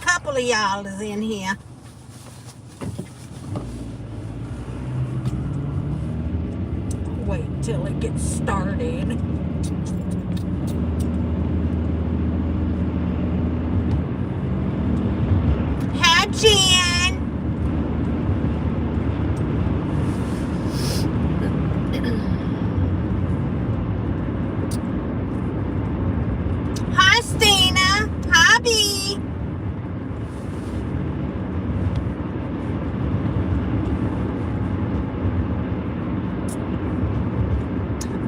couple of y'all is in here. Wait till it gets started. Hi, Jen. Hi, Stina. Hi, B.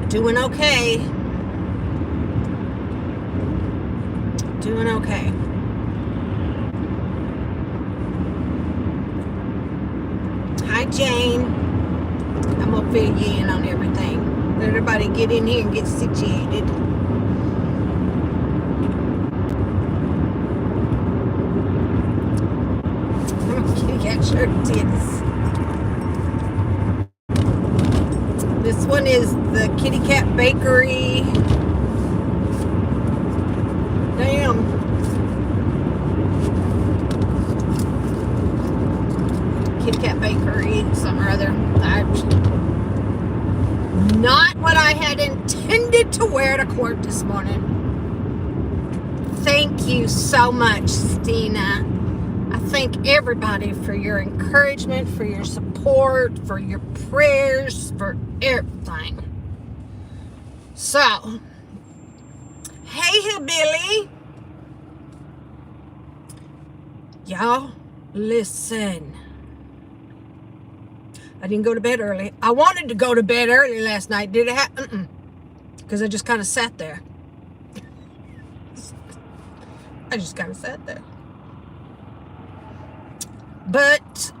Doing okay. Doing okay. Hi, Jane. I'm gonna fill you in on everything. Let everybody get in here and get situated. Kitty cat shirt tits. This one is the Kitty Cat Bakery. Damn. Kitty Cat Bakery, something or other. Not what I had intended to wear to court this morning. Thank you so much, Stina. I thank everybody for your encouragement, for your support, for your prayers, for everything. So, hey, Hillbilly. Y'all, listen. I didn't go to bed early. I wanted to go to bed early last night. Did it happen? Because I just kind of sat there. I just kind of sat there. But,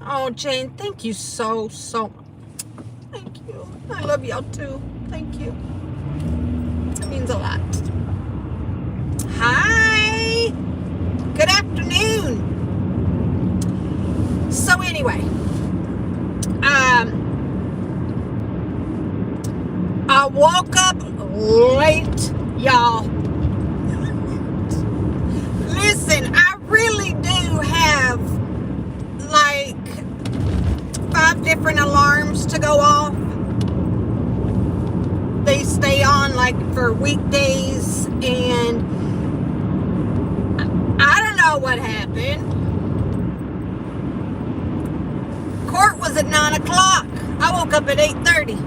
oh, Jane, thank you so much. Thank you. I love y'all too. Thank you. That means a lot. Hi. Good afternoon. So anyway, I woke up late, y'all. Listen, I really do have like 5 different alarms to go off. They stay on like for weekdays, and I don't know what happened. Court was at 9 o'clock. I woke up at 8:30.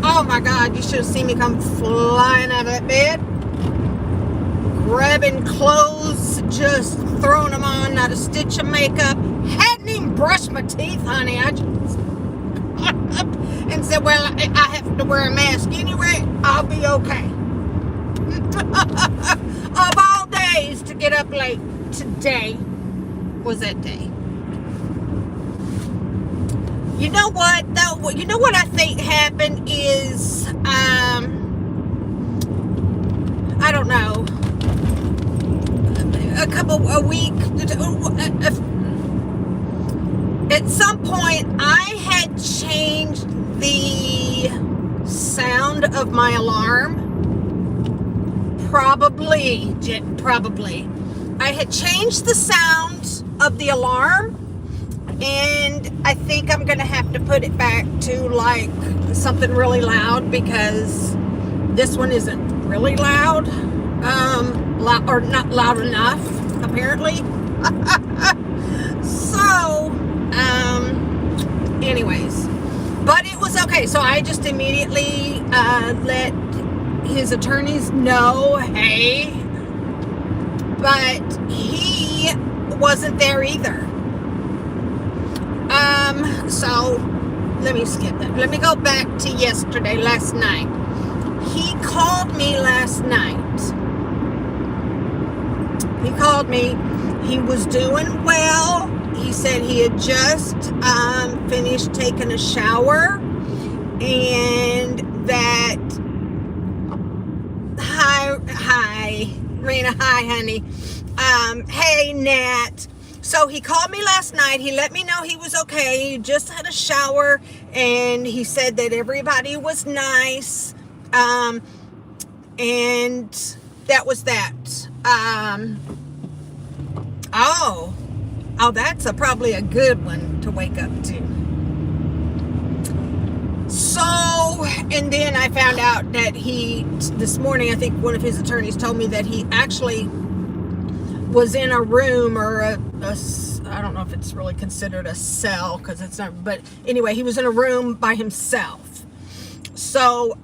Oh my God, you should have seen me come flying out of that bed. Grabbing clothes, just throwing them on, not a stitch of makeup. Hadn't even brushed my teeth, honey. I just got up and said, well, I have to wear a mask anyway. I'll be okay. Of all days to get up late, today was that day. You know what, though? You know what I think happened is, I don't know, a week, at some point, I had changed the sound of my alarm. Probably. I had changed the sound of the alarm, and I think I'm going to have to put it back to like something really loud, because this one isn't really loud. Or not loud enough, apparently. So, anyways, but it was okay. So I just immediately let his attorneys know, hey, but he wasn't there either. So let me skip that. Let me go back to last night. He called me last night. He called me. He was doing well. He said he had just finished taking a shower, and that hi Rena, hi honey, hey Nat. So he called me last night. He let me know he was okay. He just had a shower, and he said that everybody was nice. And that was that. Oh, that's probably a good one to wake up to. So, and then I found out that this morning, I think one of his attorneys told me that he actually was in a room, or I don't know if it's really considered a cell, because it's not, but anyway, he was in a room by himself. So,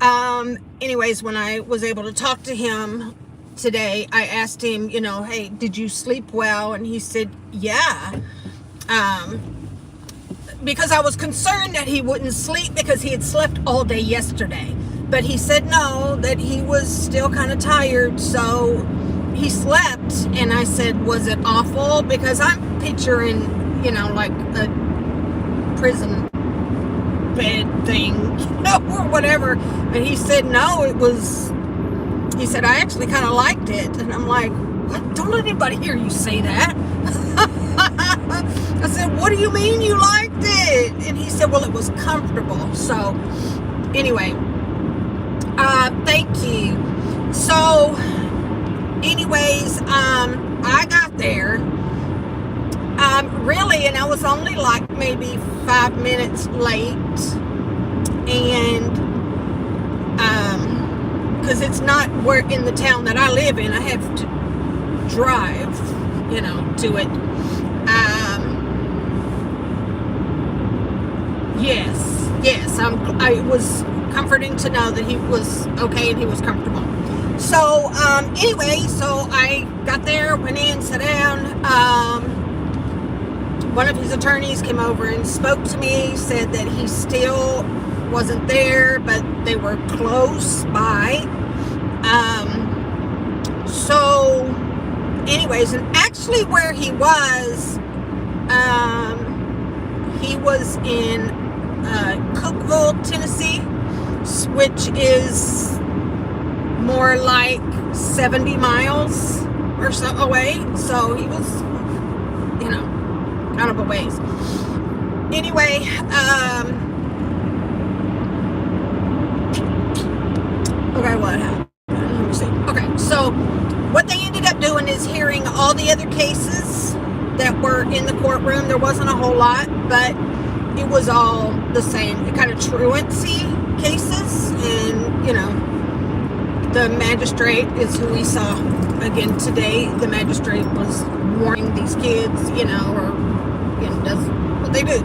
anyways, when I was able to talk to him today, I asked him, hey, did you sleep well? And he said, yeah. Because I was concerned that he wouldn't sleep because he had slept all day yesterday. But he said no, that he was still kind of tired, so he slept. And I said, was it awful? Because I'm picturing, like a prison bed thing, or whatever. And he said, no, he said, I actually kind of liked it. And I'm like, what? Don't let anybody hear you say that. I said, what do you mean you liked it? And he said, well, it was comfortable. So anyway, thank you. So anyways, I got there, really, and I was only like maybe 5 minutes late, and, cause it's not where in the town that I live in, I have to drive, to it. Yes, it was comforting to know that he was okay and he was comfortable. So, anyway, so I got there, went in, sat down. One of his attorneys came over and spoke to me, said that he still wasn't there, but they were close by. So, anyways, and actually where he was in Cookeville, Tennessee, which is more like 70 miles or so away. So he was, kind of a ways. Anyway, okay, what happened? Let me see. Okay, so what they ended up doing is hearing all the other cases that were in the courtroom. There wasn't a whole lot, but it was all the same, kind of truancy cases. And, the magistrate is who we saw again today. The magistrate was warning these kids, or, does what they do.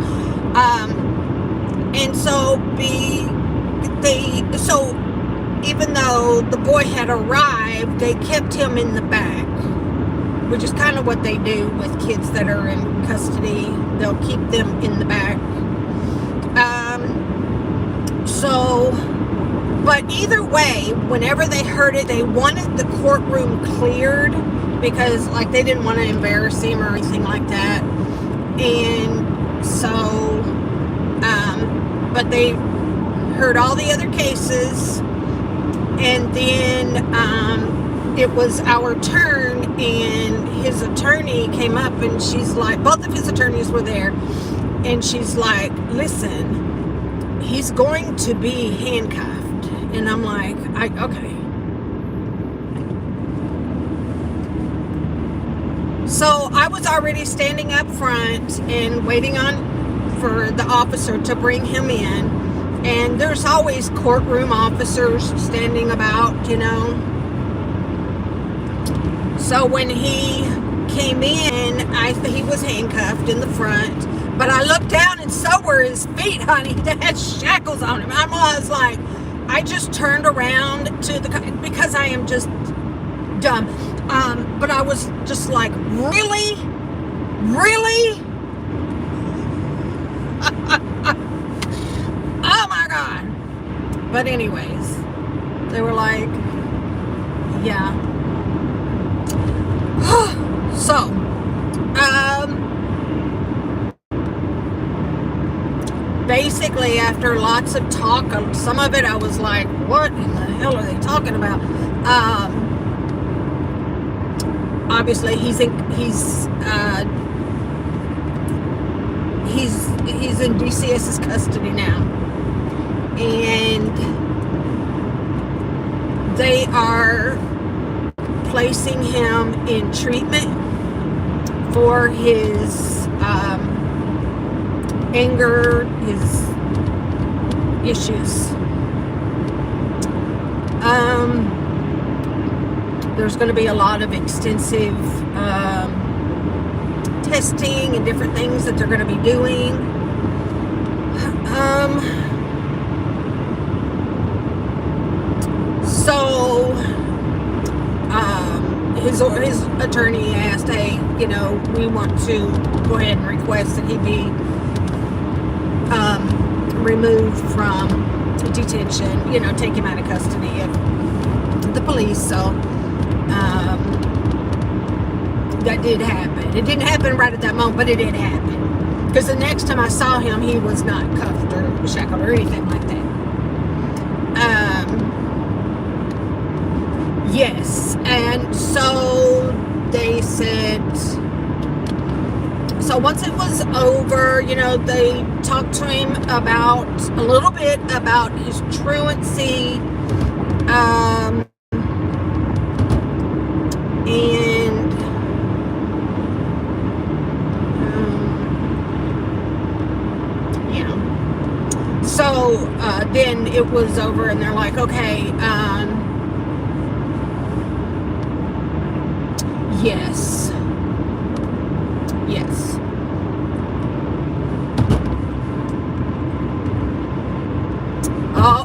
And so so even though the boy had arrived, they kept him in the back, which is kind of what they do with kids that are in custody. They'll keep them in the back. But either way, whenever they heard it, they wanted the courtroom cleared because, like, they didn't want to embarrass him or anything like that. And so, but they heard all the other cases, and then it was our turn, and his attorney came up, and she's like, both of his attorneys were there, and she's like, listen, he's going to be handcuffed. And I'm like, okay. So I was already standing up front and waiting for the officer to bring him in. And there's always courtroom officers standing about, So when he came in, he was handcuffed in the front. But I looked down and so were his feet, honey. They had shackles on him. I was like, I just turned around because I am just dumb. But I was just like, really? Really? Oh my God. But anyways, they were like, yeah. So, basically, after lots of talk, some of it I was like, what in the hell are they talking about? Obviously, he's in DCS's custody now, and they are placing him in treatment for his anger, his issues. There's going to be a lot of extensive testing and different things that they're going to be doing. So his attorney asked, hey, you know, we want to go ahead and request that he be removed from detention, you know, take him out of custody of the police. So that did happen. It didn't happen right at that moment, but it did happen. Because the next time I saw him, he was not cuffed or shackled or anything like that. Yes, and so they said, so once it was over, you know, they talked to him about a little bit about his truancy, and yeah. So then it was over, and they're like, okay, yes.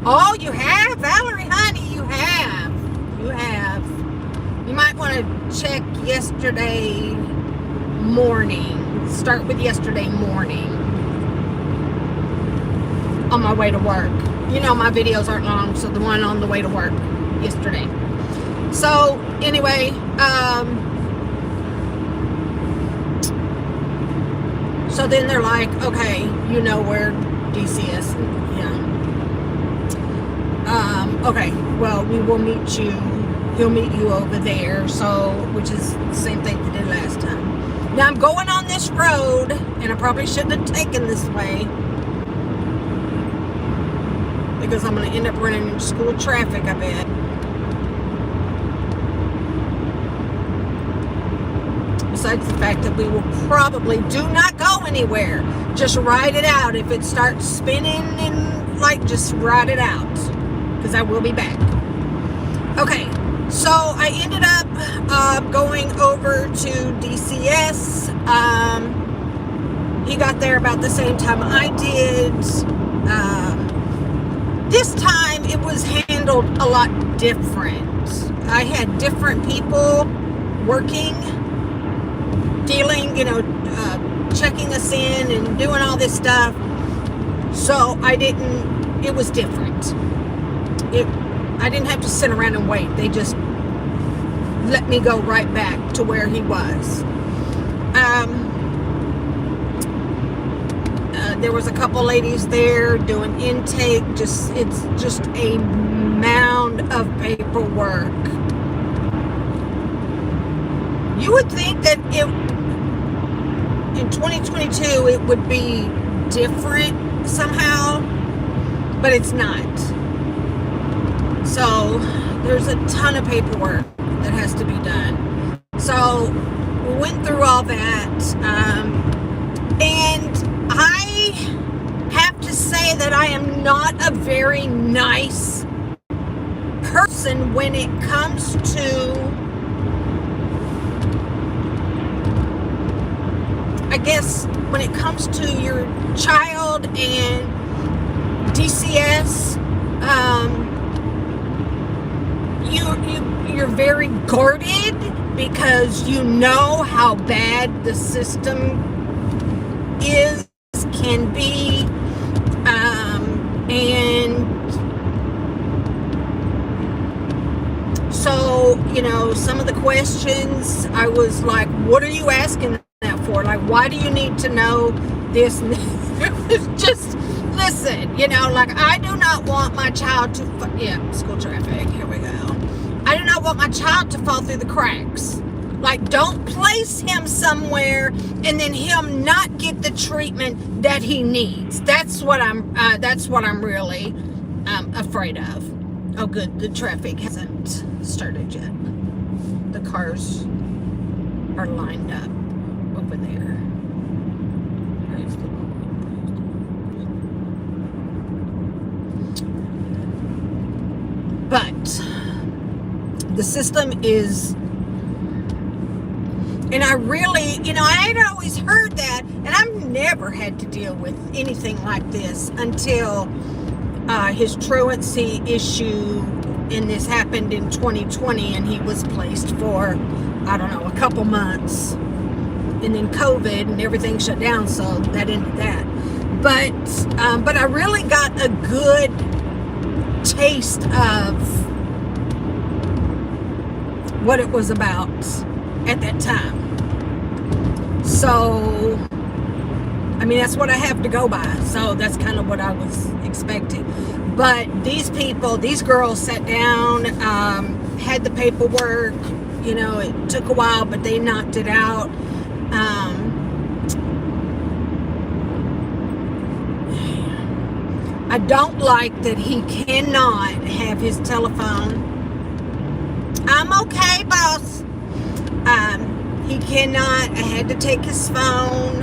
Oh, you have, Valerie, honey, you have. You might want to check yesterday morning. Start with yesterday morning. On my way to work. You know, my videos aren't long, so the one on the way to work yesterday. So, anyway, so then they're like, okay, you know where DCS, yeah. Okay, well, we will meet you. He'll meet you over there. So, which is the same thing they did last time. Now I'm going on this road, and I probably shouldn't have taken this way, because I'm going to end up running into school traffic, I bet. Besides the fact that we will probably do not go anywhere. Just ride it out. If it starts spinning and like, just ride it out, because I will be back. Okay, so I ended up going over to DCS. He got there about the same time I did. This time it was handled a lot different. I had different people working, dealing, you know, checking us in and doing all this stuff. So it was different. I didn't have to sit around and wait. They just let me go right back to where he was. There was a couple ladies there doing intake. It's just a mound of paperwork. You would think that in 2022 it would be different somehow, but it's not. So there's a ton of paperwork that has to be done. So we went through all that, and I have to say that I am not a very nice person when it comes to, I guess, when it comes to your child and DCS. You're very guarded, because you know how bad the system can be, and so, you know, some of the questions I was like, what are you asking that for? Like, why do you need to know this? Just listen, you know, like, I do not want my child to, school traffic, here we go. I do not want my child to fall through the cracks. Like, don't place him somewhere and then him not get the treatment that he needs. That's what I'm really afraid of. Oh, good. The traffic hasn't started yet. The cars are lined up over there. Praise the Lord. But the system is, and I really, I had always heard that, and I've never had to deal with anything like this until his truancy issue, and this happened in 2020, and he was placed for, I don't know, a couple months, and then COVID and everything shut down, so that ended that. But I really got a good taste of what it was about at that time. So, I mean, that's what I have to go by. So that's kind of what I was expecting. But these people, these girls sat down, had the paperwork. It took a while, but they knocked it out. I don't like that he cannot have his telephone. I'm okay, boss. He cannot. I had to take his phone.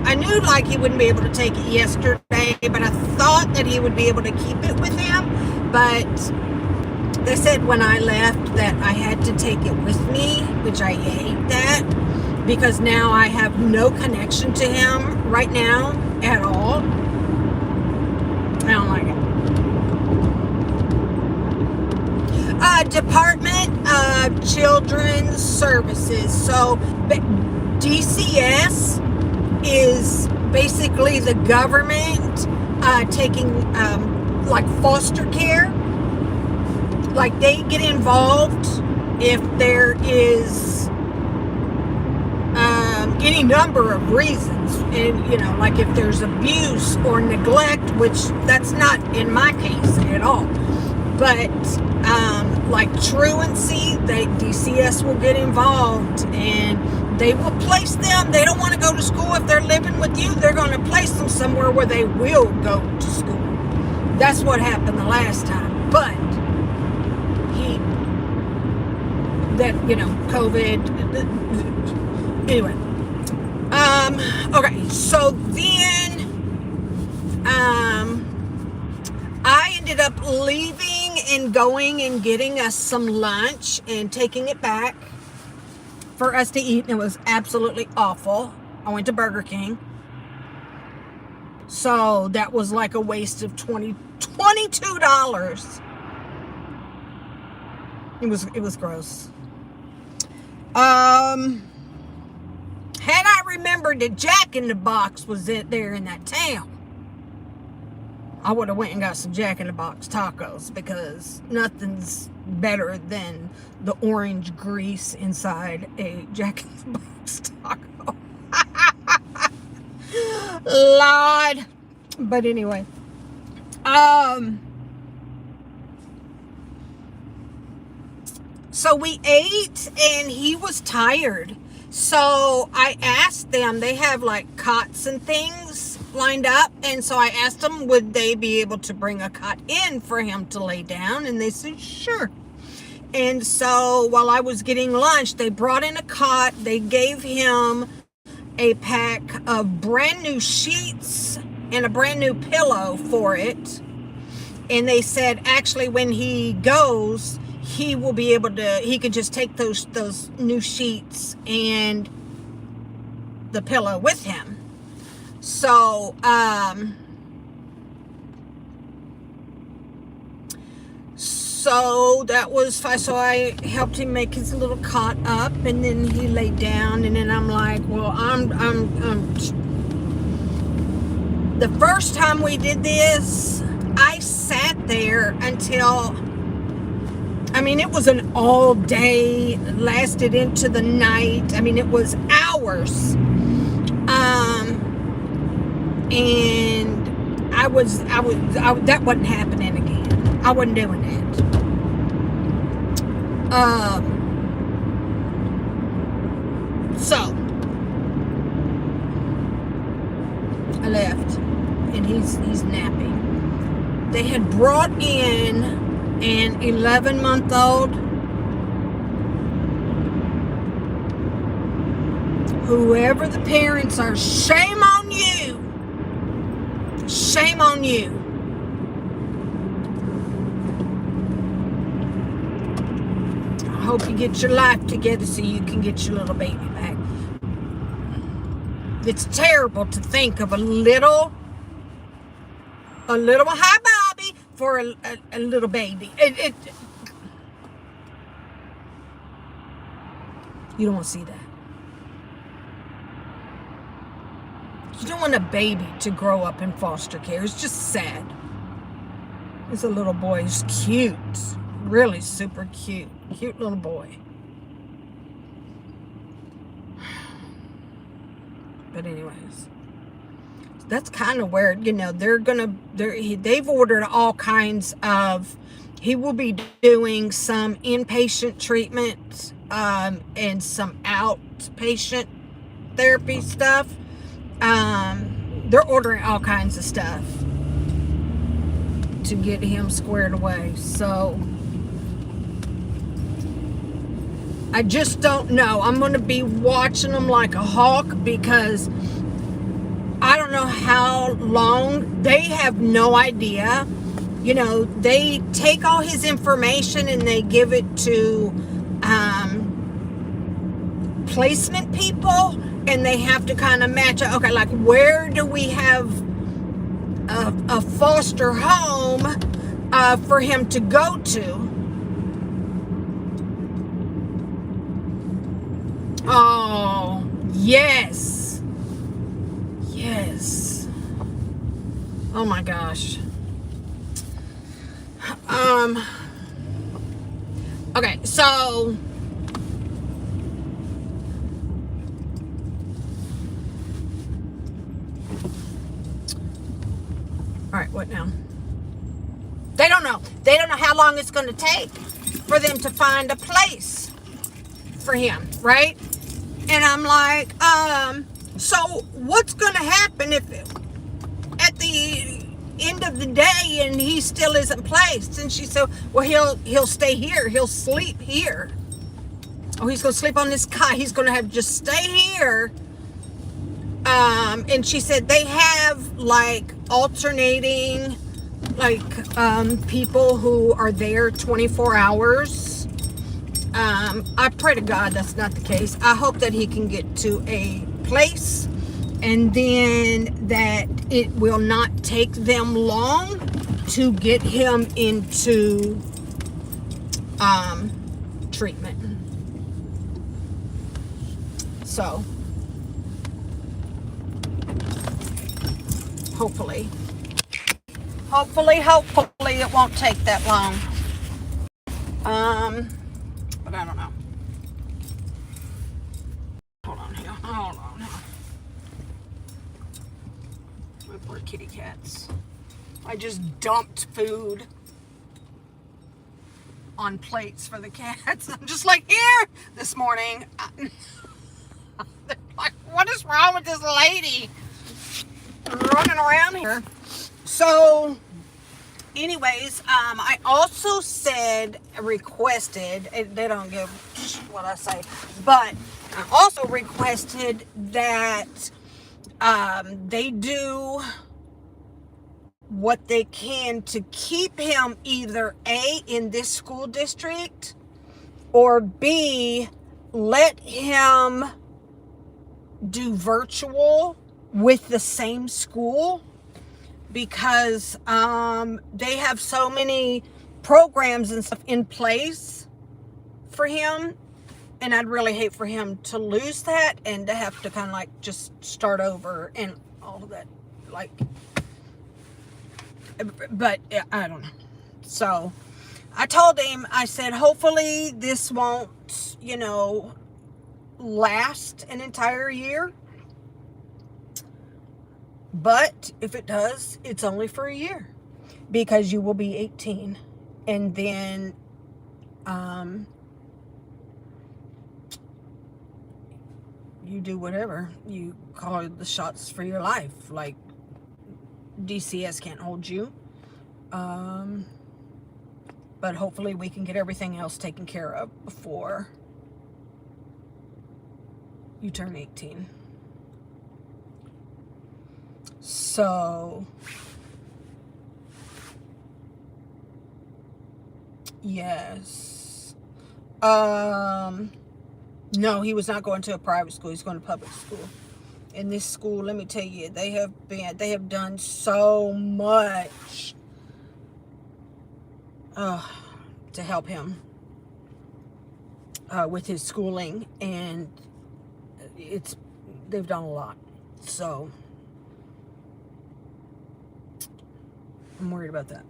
I knew like he wouldn't be able to take it yesterday, but I thought that he would be able to keep it with him. But they said when I left that I had to take it with me, which I hate that, because now I have no connection to him right now at all. I don't like it. Department of Children's Services. So DCS is basically the government taking like foster care. Like they get involved if there is any number of reasons, and like if there's abuse or neglect, which that's not in my case at all. But like truancy, DCS will get involved, and they will place them. They don't want to go to school. If they're living with you, they're going to place them somewhere where they will go to school. That's what happened the last time. But COVID. Anyway. Okay, so then I ended up leaving and going and getting us some lunch and taking it back for us to eat, and it was absolutely awful. I went to Burger King. So that was like a waste of $22. It was gross. Had I remembered that Jack in the Box was there in that town, I would have went and got some Jack in the Box tacos, because nothing's better than the orange grease inside a Jack in the Box taco. Lord. But anyway, so we ate, and he was tired. So I asked them, they have like cots and things lined up. And so I asked them, would they be able to bring a cot in for him to lay down? And they said, sure. And so while I was getting lunch, they brought in a cot. They gave him a pack of brand new sheets and a brand new pillow for it. And they said, actually, when he goes, he will be able to, he could just take those new sheets and the pillow with him. So, so that was fine. So I helped him make his little cot up, and then he laid down, and then I'm like, well, I'm the first time we did this, I sat there until, I mean, it was an all day, lasted into the night. I mean, it was hours. And that wasn't happening again. I wasn't doing that. So I left, and he's napping. They had brought in and 11-month-old. Whoever the parents are, shame on you. Shame on you. I hope you get your life together so you can get your little baby back. It's terrible to think of a little hi Bobby for a little baby. You don't want to see that. You don't want a baby to grow up in foster care. It's just sad. This a little boy. He's cute. Really super cute. Cute little boy. But anyways, that's kind of where, they've ordered all kinds of, he will be doing some inpatient treatment and some outpatient therapy stuff. They're ordering all kinds of stuff to get him squared away. So I just don't know. I'm going to be watching them like a hawk because I don't know how long. They have no idea. They take all his information and they give it to placement people, and they have to kind of match it. Okay, like where do we have a foster home for him to go to? Oh, yes. Yes. Oh my gosh. Okay, so all right, what now? They don't know. They don't know how long it's going to take for them to find a place for him, right? And I'm like, so what's going to happen if at the end of the day and he still isn't placed? And she said, well, he'll stay here. He'll sleep here. Oh, he's going to sleep on this cot. He's going to have to just stay here. And she said they have like alternating, like people who are there 24 hours. I pray to God that's not the case. I hope that he can get to a place and then that it will not take them long to get him into treatment. So hopefully it won't take that long. But I don't know. Hold on here. My poor kitty cats. I just dumped food on plates for the cats. I'm just like, here this morning. They're like, what is wrong with this lady running around here? So anyways, I also requested, they don't give what I say, but I also requested that they do what they can to keep him either A, in this school district, or B, let him do virtual with the same school, because they have so many programs and stuff in place for him, and I'd really hate for him to lose that and to have to kind of like just start over and all of that, like, but I don't know. So I told him, I said, hopefully this won't, last an entire year. But if it does, it's only for a year, because you will be 18, and then you do whatever. You call the shots for your life. Like, DCS can't hold you. But hopefully we can get everything else taken care of before you turn 18. So, yes. No, he was not going to a private school. He's going to public school. In this school, let me tell you, they have done so much to help him with his schooling, and they've done a lot. So I'm worried about that.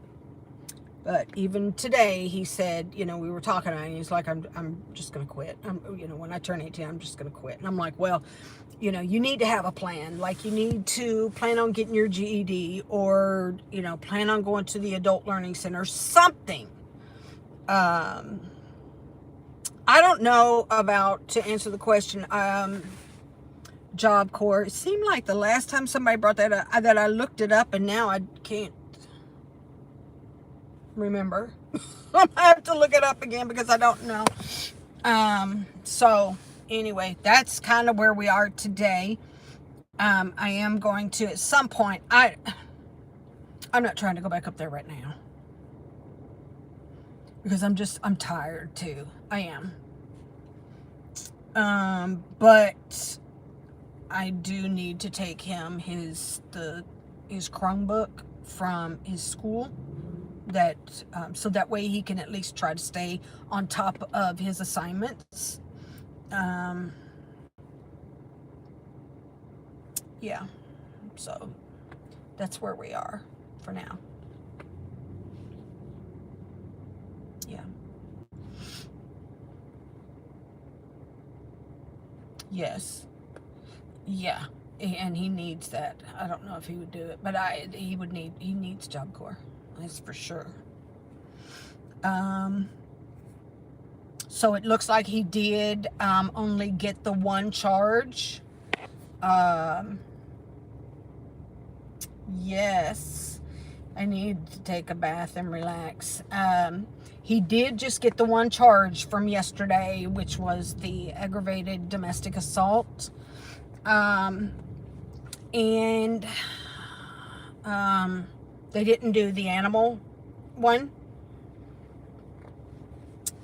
But even today, he said, we were talking about it, and he's like, I'm just going to quit. When I turn 18, I'm just going to quit. And I'm like, well, you need to have a plan. Like, you need to plan on getting your GED, or, plan on going to the Adult Learning Center, something. I don't know about, to answer the question, Job Corps. It seemed like the last time somebody brought that up, that I looked it up, and now I can't remember. I have to look it up again because I don't know. So anyway, that's kind of where we are today. I am going to, at some point, I'm not trying to go back up there right now because I'm tired too. I am. But I do need to take him his Chromebook from his school, so that way he can at least try to stay on top of his assignments. Yeah, so that's where we are for now. Yeah. Yes. Yeah. And he needs that. I don't know if he would do it, but he needs Job Corps. That's for sure. So it looks like he did only get the one charge. Yes. I need to take a bath and relax. He did just get the one charge from yesterday, which was the aggravated domestic assault. And they didn't do the animal one.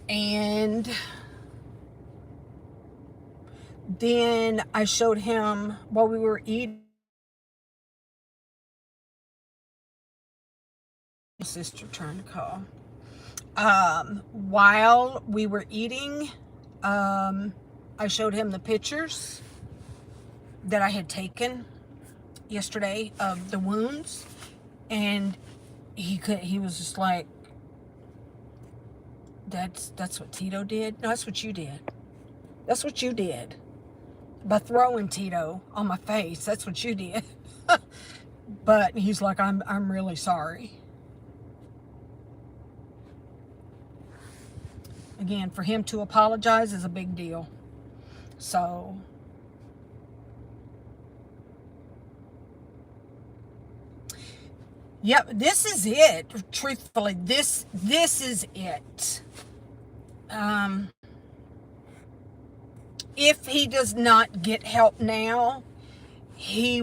And then I showed him while we were eating. My sister trying to call. While we were eating, I showed him the pictures that I had taken yesterday of the wounds, and he was just like, that's what Tito did? No, that's what you did. That's what you did. By throwing Tito on my face, that's what you did. But he's like, I'm really sorry. Again, for him to apologize is a big deal. So yep, this is it. Truthfully, this is it. If he does not get help now, his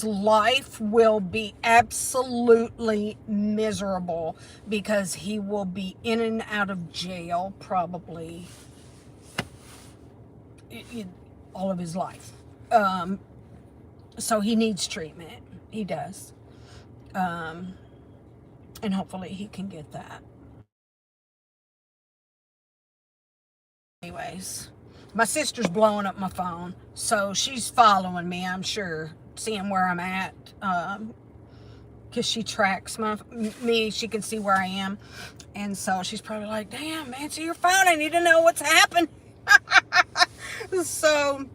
life will be absolutely miserable, because he will be in and out of jail probably all of his life. So he needs treatment. He does. And hopefully he can get that. Anyways, my sister's blowing up my phone, so she's following me, I'm sure, seeing where I'm at, because she tracks me. She can see where I am, and so she's probably like, damn, answer your phone, I need to know what's happened. So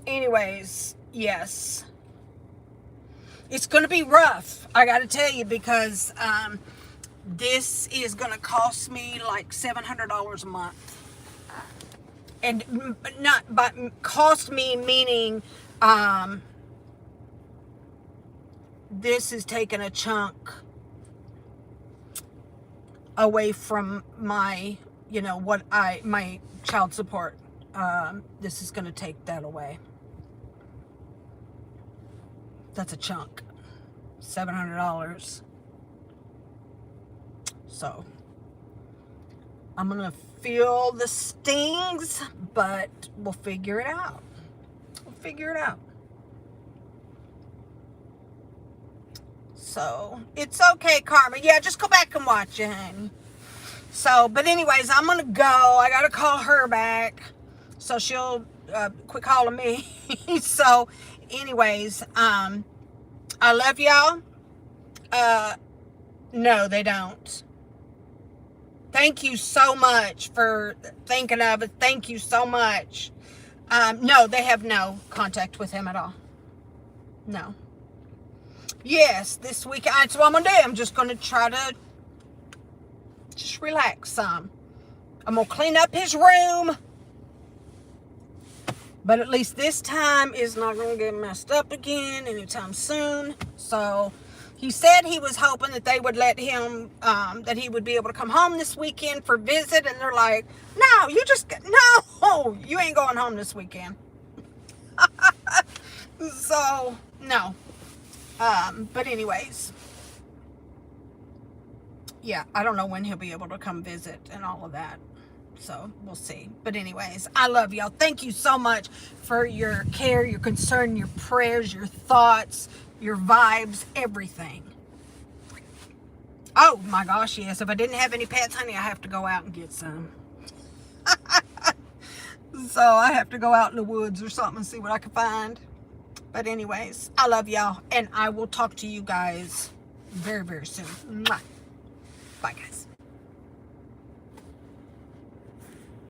anyways, yes, it's gonna be rough, I gotta tell you, because this is gonna cost me like $700 a month. And not, but cost me meaning this is taking a chunk away from my, my child support. This is going to take that away. That's a chunk. $700. So I'm going to feel the stings, but we'll figure it out. We'll figure it out. So it's okay, Karma. Yeah, just go back and watch it, honey. So, but anyways, I'm going to go. I got to call her back. So she'll quit calling me. So anyways, I love y'all. No, they don't. Thank you so much for thinking of it. Thank you so much. No, they have no contact with him at all. No. Yes, this week, that's what I'm going to do. I'm just going to try to just relax some. I'm going to clean up his room. But at least this time is not going to get messed up again anytime soon. So he said he was hoping that they would let him, that he would be able to come home this weekend for visit. And they're like, no, you ain't going home this weekend. So, no. But anyways, yeah, I don't know when he'll be able to come visit and all of that. So we'll see. But anyways, I love y'all. Thank you so much for your care, your concern, your prayers, your thoughts, your vibes, everything. Oh my gosh, yes. If I didn't have any pets, honey, I have to go out and get some. So I have to go out in the woods or something and see what I can find. But anyways, I love y'all. And I will talk to you guys very, very soon. Mwah. Bye, guys.